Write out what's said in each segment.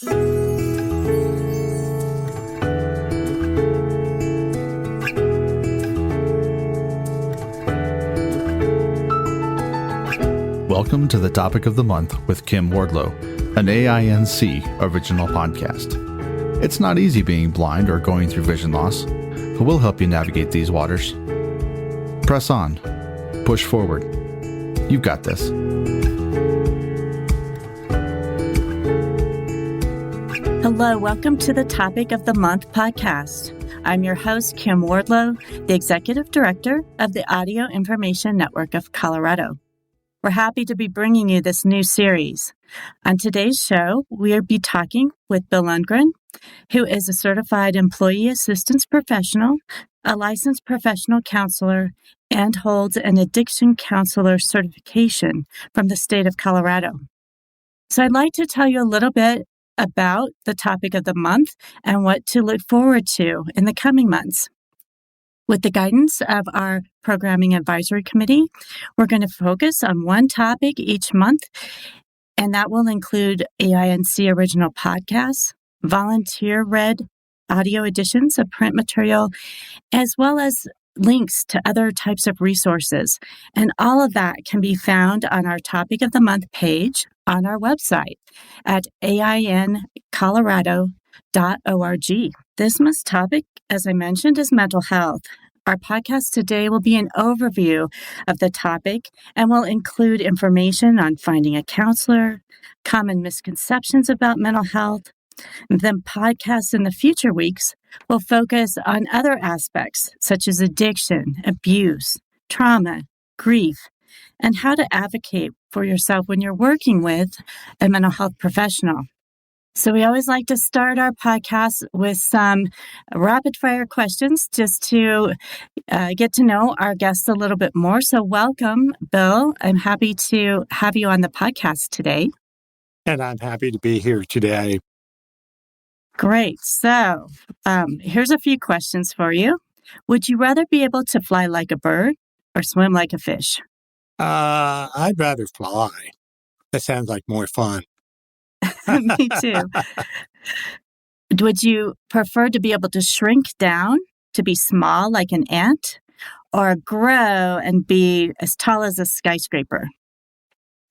Welcome to the Topic of the Month with Kim Wardlow, an AINC original podcast. It's not easy being blind or going through vision loss, but we'll help you navigate these waters. Press on. Push forward. You've got this. Hello, welcome to the Topic of the Month podcast. I'm your host, Kim Wardlow, the Executive Director of the Audio Information Network of Colorado. We're happy to be bringing you this new series. On today's show, we'll be talking with Bill Lundgren, who is a certified employee assistance professional, a licensed professional counselor, and holds an addiction counselor certification from the state of Colorado. So I'd like to tell you a little bit about the topic of the month and what to look forward to in the coming months. With the guidance of our Programming Advisory Committee, we're going to focus on one topic each month, and that will include AINC original podcasts, volunteer-read audio editions of print material, as well as links to other types of resources. And all of that can be found on our Topic of the Month page on our website at aincolorado.org. This month's topic, as I mentioned, is mental health. Our podcast today will be an overview of the topic and will include information on finding a counselor, common misconceptions about mental health. Then podcasts in the future weeks will focus on other aspects such as addiction, abuse, trauma, grief, and how to advocate for yourself when you're working with a mental health professional. So we always like to start our podcast with some rapid fire questions just to get to know our guests a little bit more. So welcome, Bill. I'm happy to have you on the podcast today. And I'm happy to be here today. Great. So here's a few questions for you. Would you rather be able to fly like a bird or swim like a fish? I'd rather fly. That sounds like more fun. Me too. Would you prefer to be able to shrink down to be small like an ant or grow and be as tall as a skyscraper?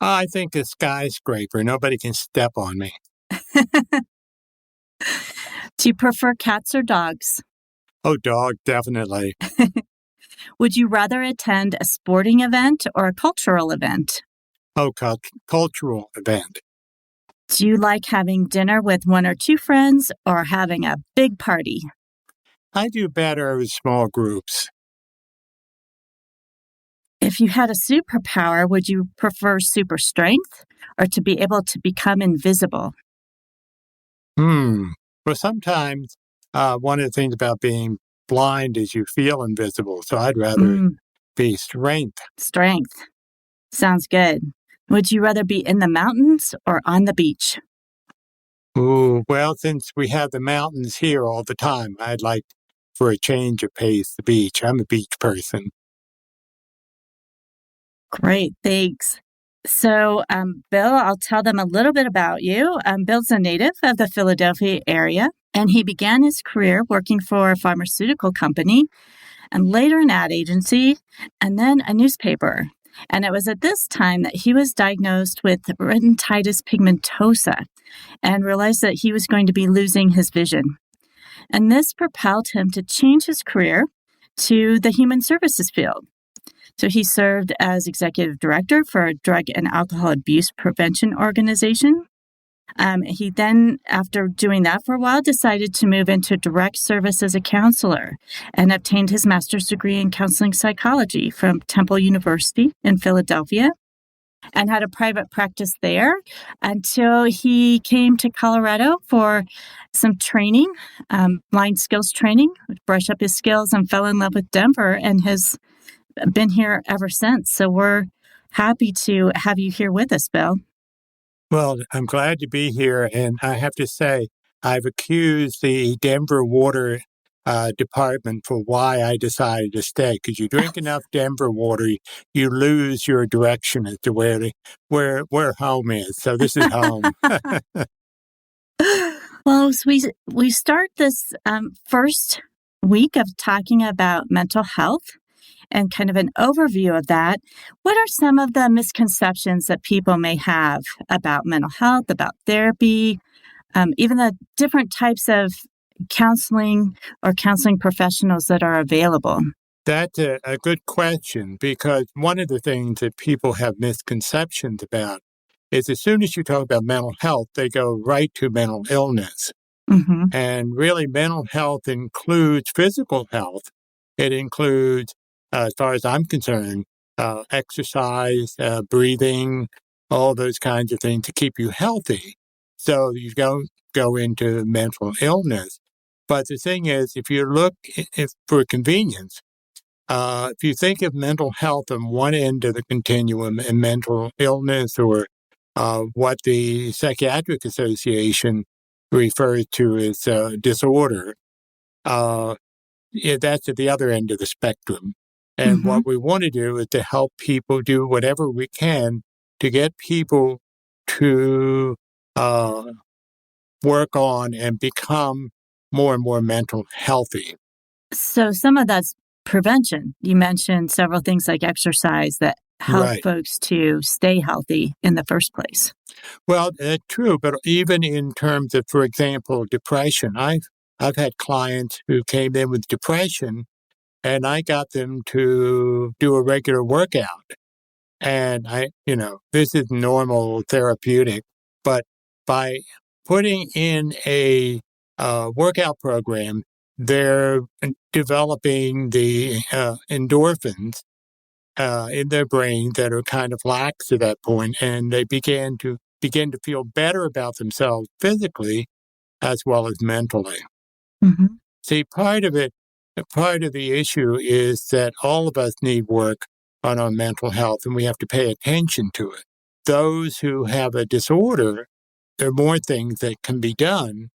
I think a skyscraper. Nobody can step on me. Do you prefer cats or dogs? Oh, dog, definitely. Would you rather attend a sporting event or a cultural event? Oh, cultural event. Do you like having dinner with one or two friends or having a big party? I do better with small groups. If you had a superpower, would you prefer super strength or to be able to become invisible? Well, sometimes one of the things about being blind is you feel invisible. So I'd rather be strength. Strength. Sounds good. Would you rather be in the mountains or on the beach? Ooh, well, since we have the mountains here all the time, I'd like for a change of pace, the beach. I'm a beach person. Great, thanks. So, Bill, I'll tell them a little bit about you. Bill's a native of the Philadelphia area, and he began his career working for a pharmaceutical company, and later an ad agency, and then a newspaper. And it was at this time that he was diagnosed with retinitis pigmentosa and realized that he was going to be losing his vision. And this propelled him to change his career to the human services field. So he served as executive director for a drug and alcohol abuse prevention organization. He then, after doing that for a while, decided to move into direct service as a counselor and obtained his master's degree in counseling psychology from Temple University in Philadelphia and had a private practice there until he came to Colorado for some training, blind skills training, brush up his skills, and fell in love with Denver and has been here ever since. So we're happy to have you here with us, Bill. Well, I'm glad to be here, and I have to say, I've accused the Denver Water Department for why I decided to stay. Because you drink enough Denver water, you lose your direction as to where home is. So this is home. Well, as we start this first week of talking about mental health and kind of an overview of that. What are some of the misconceptions that people may have about mental health, about therapy, even the different types of counseling or counseling professionals that are available? That's a good question, because one of the things that people have misconceptions about is as soon as you talk about mental health, they go right to mental illness. Mm-hmm. And really, mental health includes physical health. It includes, as far as I'm concerned, exercise, breathing, all those kinds of things to keep you healthy. So you don't go into mental illness. But the thing is, if you look if for convenience, if you think of mental health on one end of the continuum and mental illness, or what the Psychiatric Association refers to as disorder, uh, that's at the other end of the spectrum. And Mm-hmm. what we want to do is to help people do whatever we can to get people to uh, work on and become more and more mental healthy. So some of that's prevention. You mentioned several things like exercise that help Right. folks to stay healthy in the first place. Well, true, but even in terms of, for example, depression, I've had clients who came in with depression, and I got them to do a regular workout. And this is normal therapeutic, but by putting in a workout program, they're developing the endorphins in their brain that are kind of lax at that point, and they begin to feel better about themselves physically as well as mentally. Mm-hmm. See, part of the issue is that all of us need work on our mental health, and we have to pay attention to it. Those who have a disorder, there are more things that can be done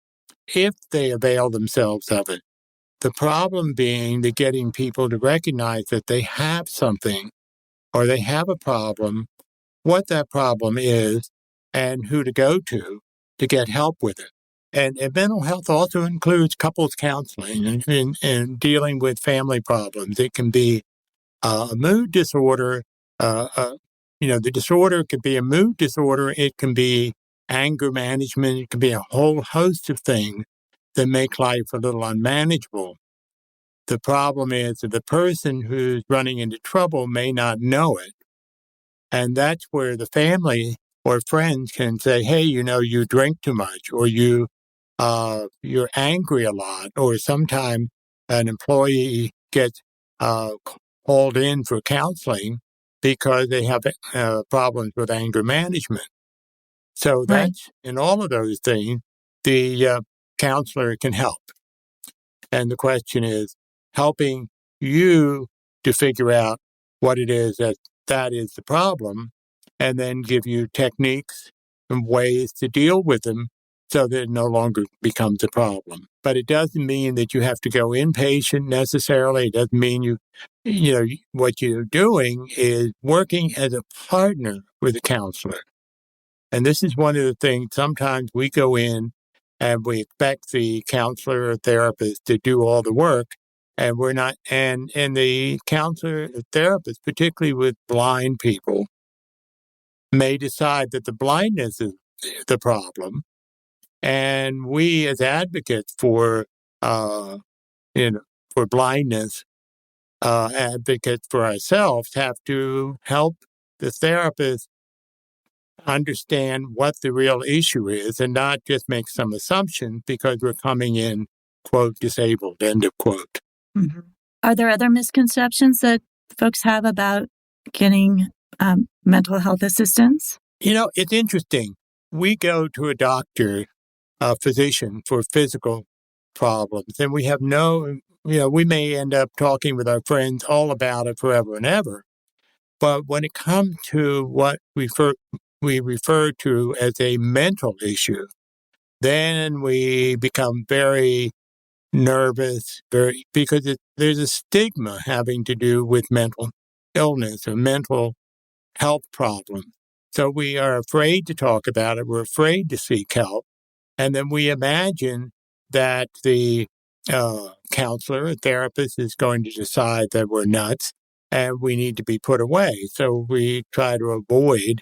if they avail themselves of it. The problem being that getting people to recognize that they have something or they have a problem, what that problem is, and who to go to get help with it. And mental health also includes couples counseling and dealing with family problems. It can be a mood disorder. The disorder could be a mood disorder. It can be anger management. It can be a whole host of things that make life a little unmanageable. The problem is that the person who's running into trouble may not know it. And that's where the family or friends can say, hey, you drink too much, or you're angry a lot, or sometimes an employee gets called in for counseling because they have problems with anger management. So Right. that's in all of those things, the counselor can help. And the question is helping you to figure out what it is that is the problem, and then give you techniques and ways to deal with them so that it no longer becomes a problem. But it doesn't mean that you have to go inpatient necessarily. It doesn't mean what you're doing is working as a partner with a counselor. And this is one of the things, sometimes we go in and we expect the counselor or therapist to do all the work, and we're not. And the counselor or therapist, particularly with blind people, may decide that the blindness is the problem. And we, as advocates uh, for blindness, advocates for ourselves, have to help the therapist understand what the real issue is and not just make some assumptions because we're coming in, quote, disabled, end of quote. Mm-hmm. Are there other misconceptions that folks have about getting mental health assistance? It's interesting. We go to a doctor, a physician, for physical problems, and we have we may end up talking with our friends all about it forever and ever. But when it comes to what we refer to as a mental issue, then we become very nervous, because there's a stigma having to do with mental illness or mental health problems. So we are afraid to talk about it. We're afraid to seek help. And then we imagine that the counselor or therapist is going to decide that we're nuts and we need to be put away. So we try to avoid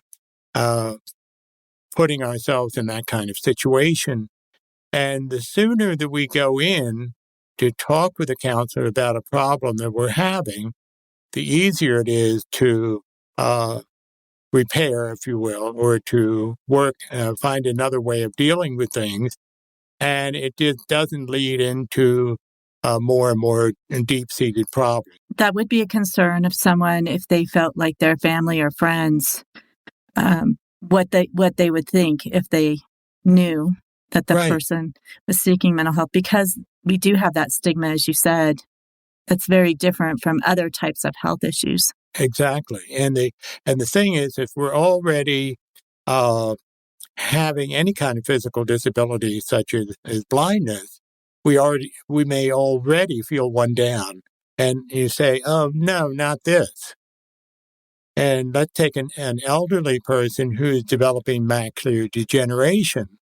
putting ourselves in that kind of situation. And the sooner that we go in to talk with a counselor about a problem that we're having, the easier it is to repair, if you will, or to work, find another way of dealing with things. And it just doesn't lead into more and more deep-seated problems. That would be a concern of someone if they felt like their family or friends, what they would think if they knew that the Right. person was seeking mental health, because we do have that stigma, as you said, that's very different from other types of health issues. Exactly. And the thing is, if we're already having any kind of physical disability, such as blindness, we may already feel one down. And you say, oh, no, not this. And let's take an elderly person who's developing macular degeneration.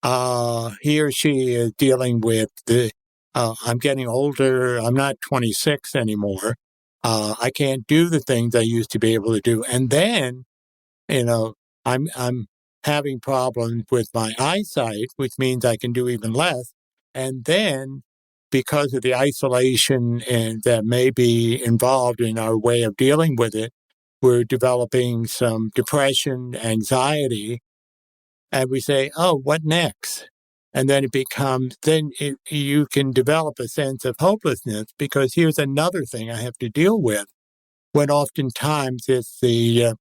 He or she is dealing with I'm getting older. I'm not 26 anymore. I can't do the things I used to be able to do. And then, I'm having problems with my eyesight, which means I can do even less. And then, because of the isolation and that may be involved in our way of dealing with it, we're developing some depression, anxiety, and we say, oh, what next? And then you can develop a sense of hopelessness, because here's another thing I have to deal with, when oftentimes it's the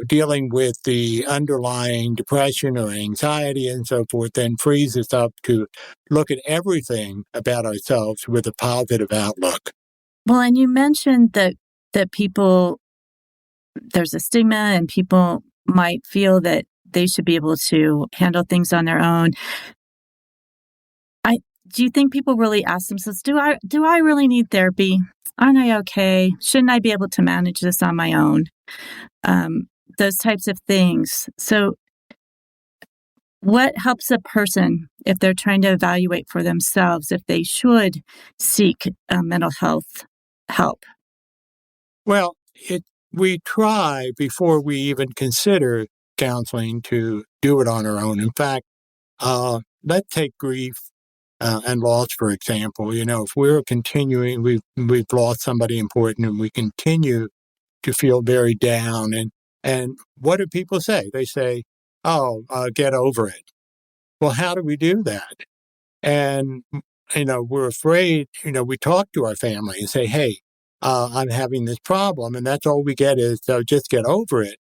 dealing with the underlying depression or anxiety and so forth, then frees us up to look at everything about ourselves with a positive outlook. Well, and you mentioned that people, there's a stigma and people might feel that they should be able to handle things on their own. Do you think people really ask themselves, do I really need therapy? Aren't I okay? Shouldn't I be able to manage this on my own? Those types of things. So what helps a person if they're trying to evaluate for themselves if they should seek mental health help? Well, we try before we even consider counseling to do it on our own. In fact, let's take grief and loss, for example. If we're continuing, we've lost somebody important, and we continue to feel very down. And what do people say? They say, "Oh, get over it." Well, how do we do that? And we're afraid. We talk to our family and say, "Hey, I'm having this problem," and that's all we get is, "Just get over it."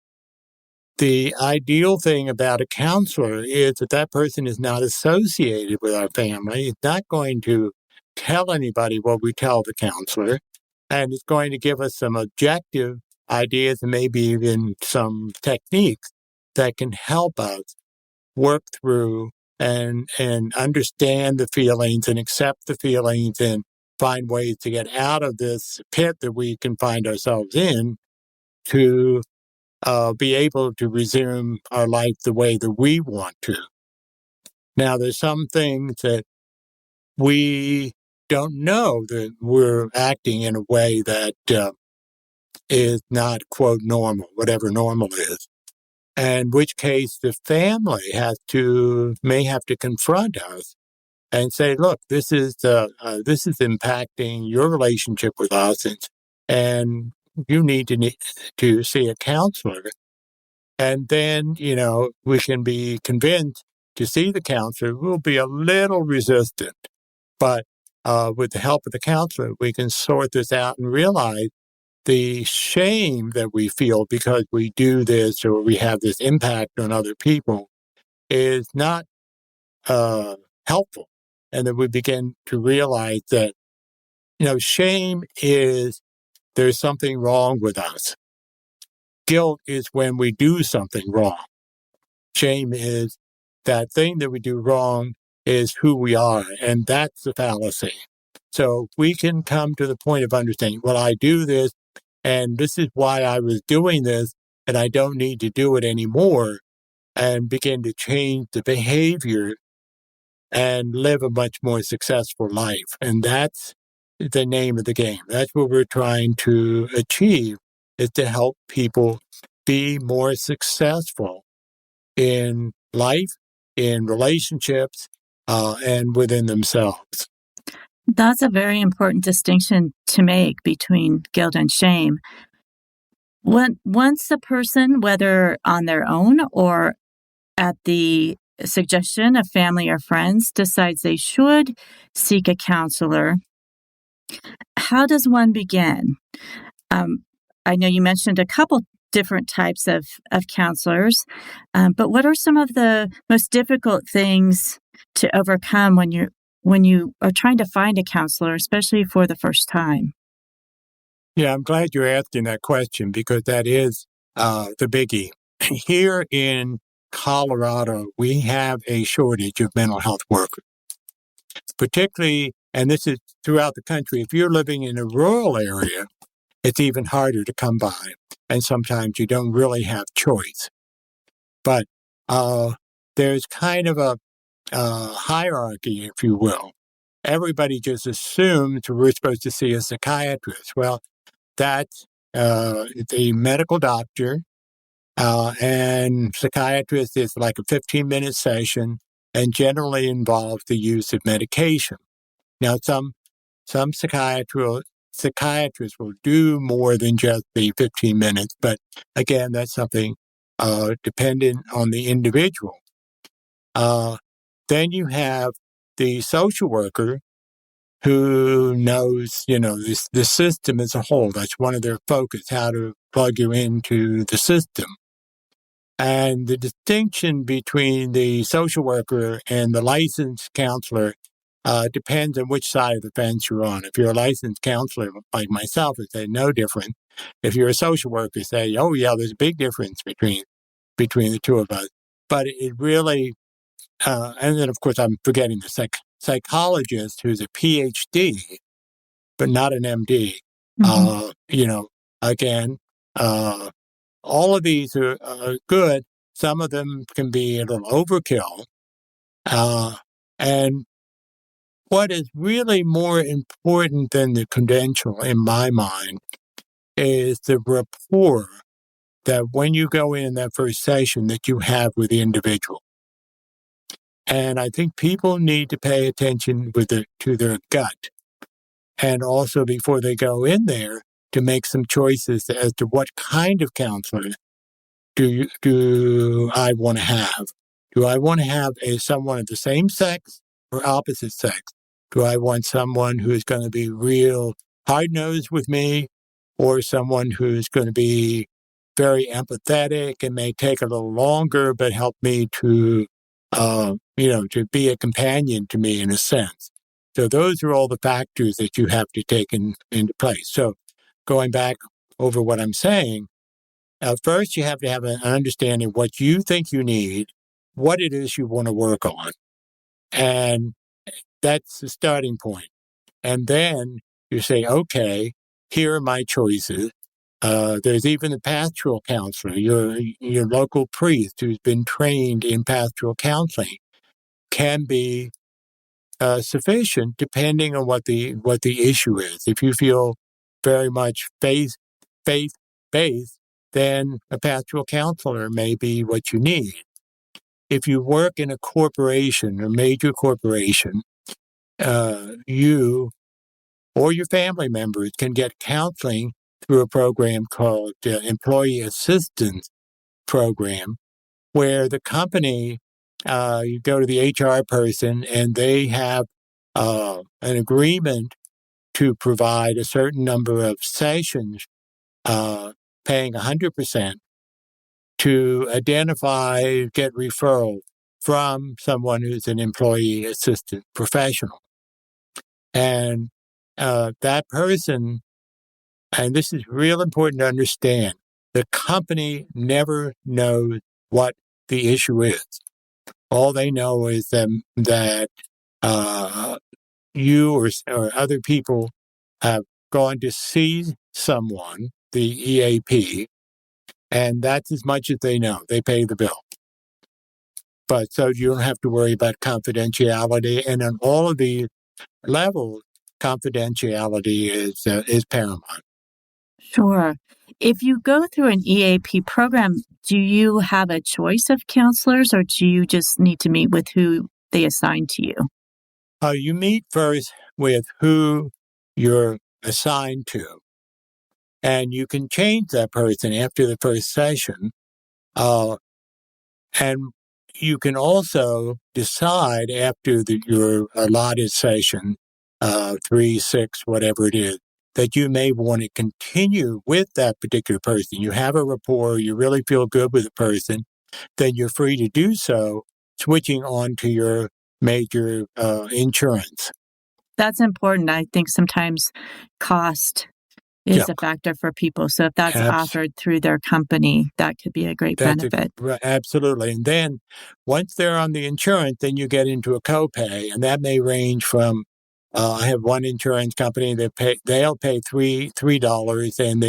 The ideal thing about a counselor is that that person is not associated with our family. It's not going to tell anybody what we tell the counselor, and it's going to give us some objective ideas and maybe even some techniques that can help us work through and understand the feelings and accept the feelings and find ways to get out of this pit that we can find ourselves in, to be able to resume our life the way that we want to. Now, there's some things that we don't know that we're acting in a way that is not, quote, normal, whatever normal is. In which case, the family may have to confront us and say, "Look, this is impacting your relationship with us, and you need to see a counselor." And then, we can be convinced to see the counselor. We'll be a little resistant, but with the help of the counselor, we can sort this out and realize the shame that we feel because we do this or we have this impact on other people is not helpful. And then we begin to realize that, shame is there's something wrong with us. Guilt is when we do something wrong. Shame is that thing that we do wrong is who we are, and that's the fallacy. So we can come to the point of understanding, well, I do this, and this is why I was doing this, and I don't need to do it anymore. and begin to change the behavior and live a much more successful life. And that's the name of the game. That's what we're trying to achieve, is to help people be more successful in life, in relationships, and within themselves. That's a very important distinction to make between guilt and shame. Once a person, whether on their own or at the suggestion of family or friends, decides they should seek a counselor, how does one begin? Um, I know you mentioned a couple different types of counselors, but what are some of the most difficult things to overcome when you are trying to find a counselor, especially for the first time? Yeah, I'm glad you're asking that question, because that is the biggie. Here in Colorado, we have a shortage of mental health workers, particularly, and this is throughout the country. If you're living in a rural area, it's even harder to come by. And sometimes you don't really have choice. But there's kind of a hierarchy, if you will. Everybody just assumes we're supposed to see a psychiatrist. Well, that's the medical doctor, and psychiatrist is like a 15-minute session and generally involves the use of medication. Now, some psychiatrists will do more than just the 15 minutes, but again, that's something dependent on the individual. Then you have the social worker who knows, the system as a whole. That's one of their focus, how to plug you into the system. And the distinction between the social worker and the licensed counselor depends on which side of the fence you're on. If you're a licensed counselor like myself, it's no different. If you're a social worker, say, oh yeah, there's a big difference between the two of us. But it really, and then of course I'm forgetting the psychologist who's a PhD, but not an MD. Mm-hmm. Again, all of these are good. Some of them can be a little overkill. And what is really more important than the credential, in my mind, is the rapport that when you go in that first session that you have with the individual. And I think people need to pay attention to their gut. And also before they go in there, to make some choices as to what kind of counselor do I want to have? Do I want to have someone of the same sex or opposite sex? Do I want someone who is going to be real hard-nosed with me, or someone who's going to be very empathetic and may take a little longer, but help me to be a companion to me in a sense? So those are all the factors that you have to take into place. So going back over what I'm saying, first, you have to have an understanding of what you think you need, what it is you want to work on. And that's the starting point. And then you say, okay, here are my choices. There's even a pastoral counselor, your local priest who's been trained in pastoral counseling can be sufficient depending on what the issue is. If you feel very much faith based, then a pastoral counselor may be what you need. If you work in a corporation or major corporation, you or your family members can get counseling through a program called Employee Assistance Program, where the company, you go to the HR person and they have an agreement to provide a certain number of sessions, paying 100% to identify, get referral from someone who's an employee assistant professional. And that person, and this is real important to understand, the company never knows what the issue is. All they know is that you or other people have gone to see someone, the EAP, and that's as much as they know. They pay the bill. But so you don't have to worry about confidentiality. And on all of these levels, confidentiality is paramount. Sure. If you go through an EAP program, do you have a choice of counselors or do you just need to meet with who they assign to you? You meet first with who you're assigned to, and you can change that person after the first session. And you can also decide after your allotted session, 3, 6, whatever it is, that you may want to continue with that particular person. You have a rapport, you really feel good with the person, then you're free to do so, switching on to your major insurance. That's important. I think sometimes cost Yeah, is a factor for people. So if that's abs- offered through their company, that could be a great benefit. absolutely. And then once they're on the insurance, then you get into a copay, and that may range from. I have one insurance company that they'll pay $3, and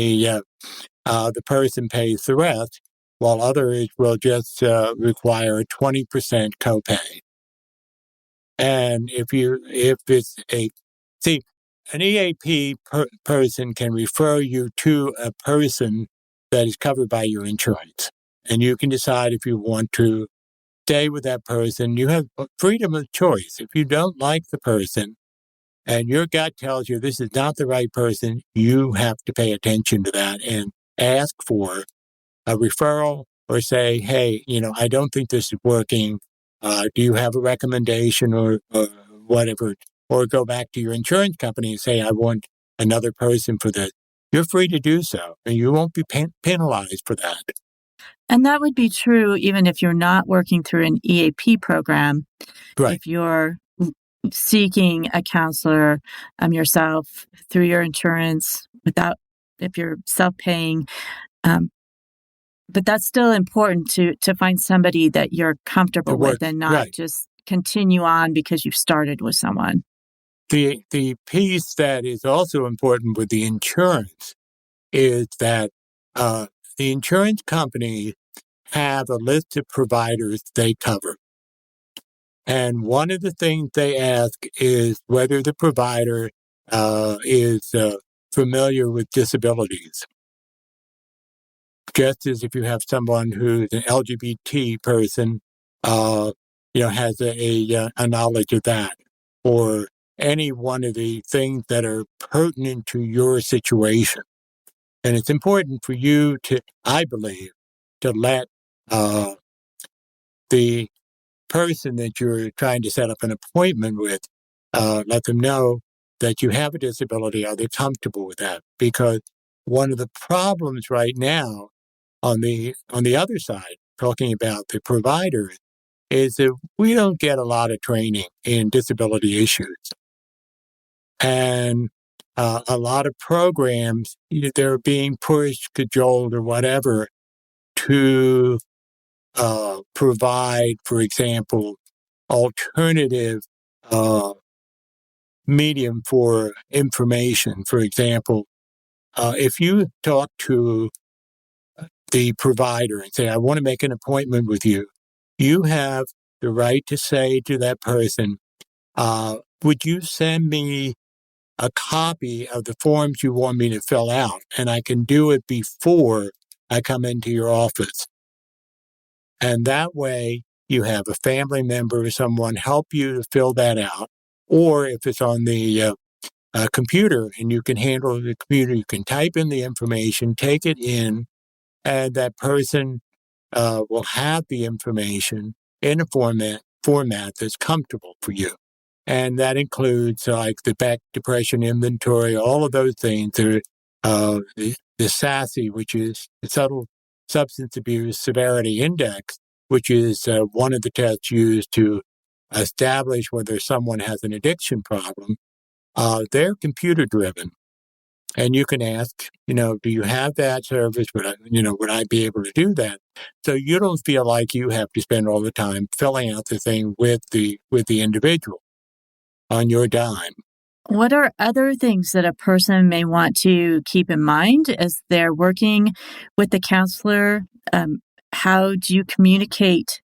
the person pays the rest, while others will just require a 20% copay. And if it's an EAP person can refer you to a person that is covered by your insurance, and you can decide if you want to stay with that person. You have freedom of choice. If you don't like the person and your gut tells you this is not the right person, you have to pay attention to that and ask for a referral or say, hey, I don't think this is working. Do you have a recommendation or whatever? Or go back to your insurance company and say, I want another person for this. You're free to do so, and you won't be penalized for that. And that would be true even if you're not working through an EAP program. Right. If you're seeking a counselor yourself through your insurance if you're self-paying. But that's still important to find somebody that you're comfortable with and not right. just continue on because you've started with someone. The piece that is also important with the insurance is that the insurance companies have a list of providers they cover. And one of the things they ask is whether the provider is familiar with disabilities. Just as if you have someone who's an LGBT person, has a knowledge of that, or any one of the things that are pertinent to your situation. And it's important for you to, I believe, to let the person that you're trying to set up an appointment with, let them know that you have a disability. Are they comfortable with that? Because one of the problems right now on the other side, talking about the providers, is that we don't get a lot of training in disability issues. And a lot of programs, they're being pushed, cajoled, or whatever to provide, for example, alternative medium for information. For example, if you talk to the provider and say, I want to make an appointment with you, you have the right to say to that person, would you send me a copy of the forms you want me to fill out? And I can do it before I come into your office. And that way you have a family member or someone help you to fill that out. Or if it's on the computer and you can handle the computer, you can type in the information, take it in, and that person will have the information in a format that's comfortable for you. And that includes like the back depression inventory, all of those things. The SASI, which is the Subtle Substance Abuse Severity Index, which is one of the tests used to establish whether someone has an addiction problem. They're computer driven. And you can ask, do you have that service? Would I be able to do that? So you don't feel like you have to spend all the time filling out the thing with the individual on your dime. What are other things that a person may want to keep in mind as they're working with the counselor? How do you communicate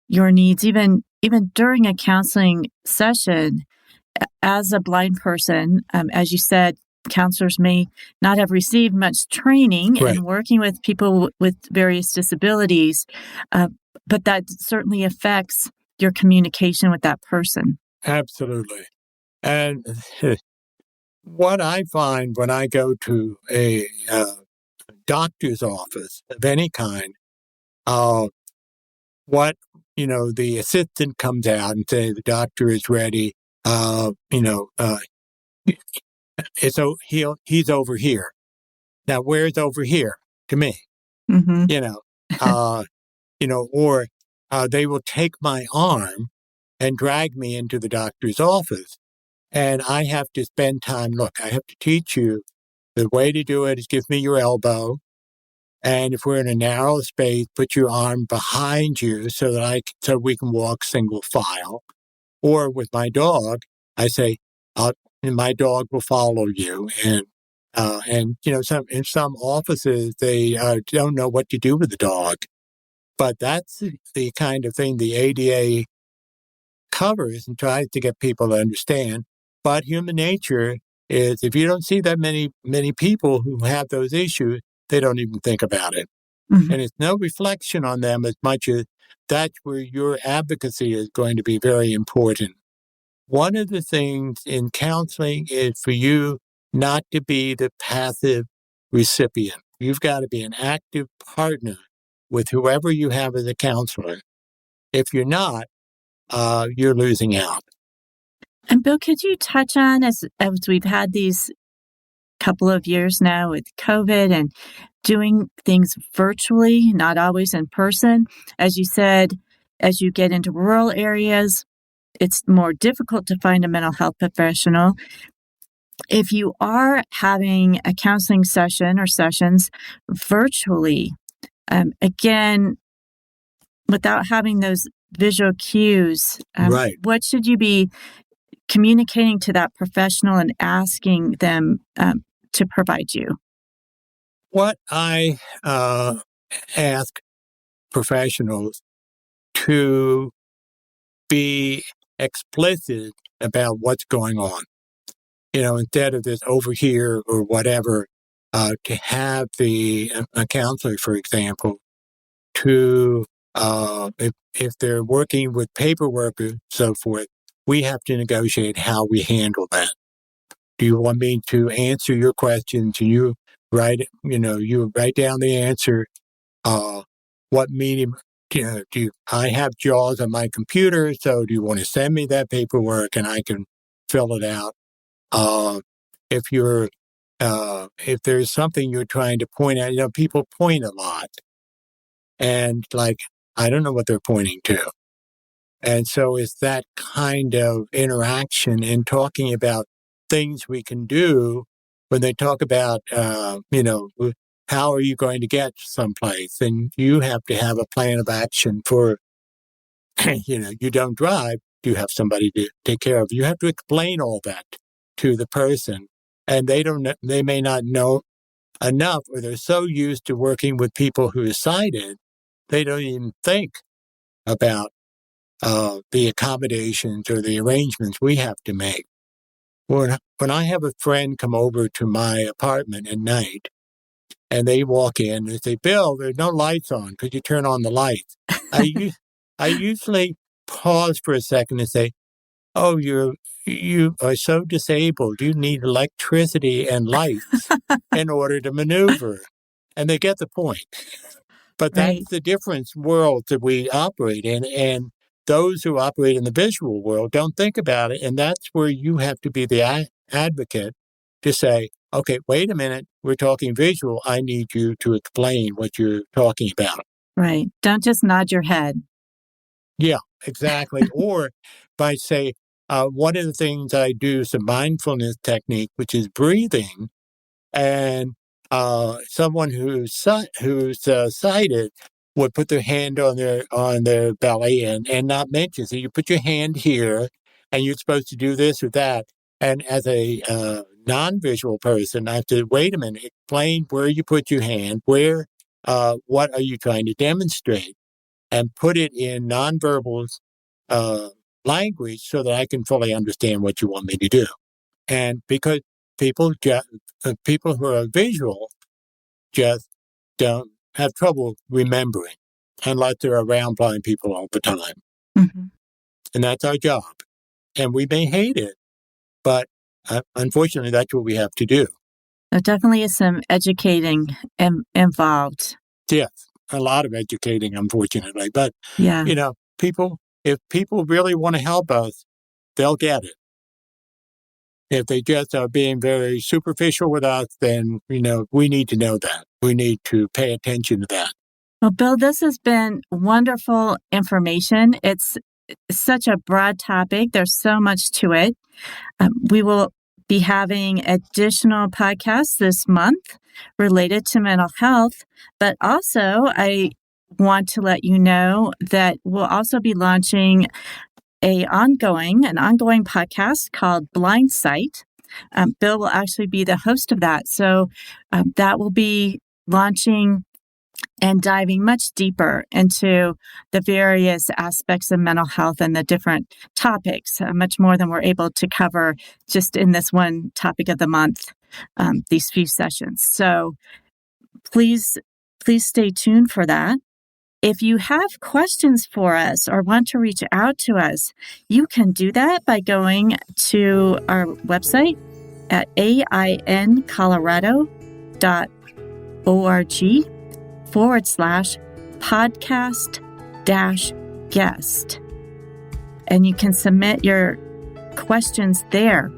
your needs, even during a counseling session. As a blind person, as you said, counselors may not have received much training Right. in working with people with various disabilities, but that certainly affects your communication with that person. Absolutely. And what I find when I go to a doctor's office of any kind, uh, what, the assistant comes out and say the doctor is ready. Uh, you know, uh, he's over here. Now, where's over here to me? Mm-hmm. You know, uh, or they will take my arm and drag me into the doctor's office. And I have to spend time. Look, I have to teach you the way to do it is give me your elbow. And if we're in a narrow space, put your arm behind you so we can walk single file. Or with my dog, I say, and my dog will follow you. And in some offices they don't know what to do with the dog. But that's the kind of thing the ADA covers and tries to get people to understand. But human nature is if you don't see that many people who have those issues, they don't even think about it. Mm-hmm. And it's no reflection on them as much as that's where your advocacy is going to be very important. One of the things in counseling is for you not to be the passive recipient. You've got to be an active partner with whoever you have as a counselor. If you're not, you're losing out. And Bill, could you touch on, as we've had these couple of years now with COVID and doing things virtually, not always in person, as you said, as you get into rural areas, it's more difficult to find a mental health professional. If you are having a counseling session or sessions virtually, again, without having those visual cues, Right. what should you be communicating to that professional and asking them to provide you? What I ask professionals to be explicit about what's going on, instead of this over here or whatever, to have a counselor, for example, to if they're working with paperwork or so forth, we have to negotiate how we handle that. Do you want me to answer your questions? You write down the answer. What medium I have JAWS on my computer, so do you want to send me that paperwork and I can fill it out? Uh, if you're if there's something you're trying to point at, people point a lot, and I don't know what they're pointing to. And so it's that kind of interaction and talking about things we can do when they talk about, how are you going to get someplace? And you have to have a plan of action for, you don't drive, you have somebody to take care of. You have to explain all that to the person. And they may not know enough, or they're so used to working with people who are sighted, they don't even think about the accommodations or the arrangements we have to make. When I have a friend come over to my apartment at night and they walk in and they say, Bill, there's no lights on. Could you turn on the lights? I usually pause for a second and say, oh, you are so disabled. You need electricity and lights in order to maneuver. And they get the point. But Right. that's the different world that we operate in. And those who operate in the visual world don't think about it. And that's where you have to be the advocate to say, okay, wait a minute, we're talking visual. I need you to explain what you're talking about. Right. Don't just nod your head. Yeah, exactly. Or by say, one of the things I do is a mindfulness technique, which is breathing. And someone who's sighted would put their hand on their belly and not mention. So you put your hand here, and you're supposed to do this or that. And as a non-visual person, I have to wait a minute, explain where you put your hand, what are you trying to demonstrate? and put it in nonverbal language so that I can fully understand what you want me to do. And because people who are visual just don't have trouble remembering unless they're around blind people all the time. Mm-hmm. And that's our job. And we may hate it, but unfortunately, that's what we have to do. There definitely is some educating involved. Yes, a lot of educating, unfortunately. But, Yeah. if people really want to help us, they'll get it. If they just are being very superficial with us, then, we need to know that. We need to pay attention to that. Well, Bill, this has been wonderful information. It's such a broad topic. There's so much to it. We will be having additional podcasts this month related to mental health, but also I want to let you know that we'll also be launching an ongoing podcast called Blind Sight. Bill will actually be the host of that. So that will be launching and diving much deeper into the various aspects of mental health and the different topics, much more than we're able to cover just in this one topic of the month, these few sessions. So please stay tuned for that. If you have questions for us or want to reach out to us, you can do that by going to our website at aincolorado.org/podcast-guest. And you can submit your questions there.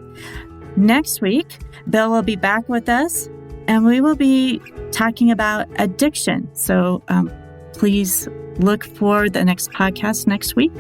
Next week, Bill will be back with us, and we will be talking about addiction. So please look for the next podcast next week.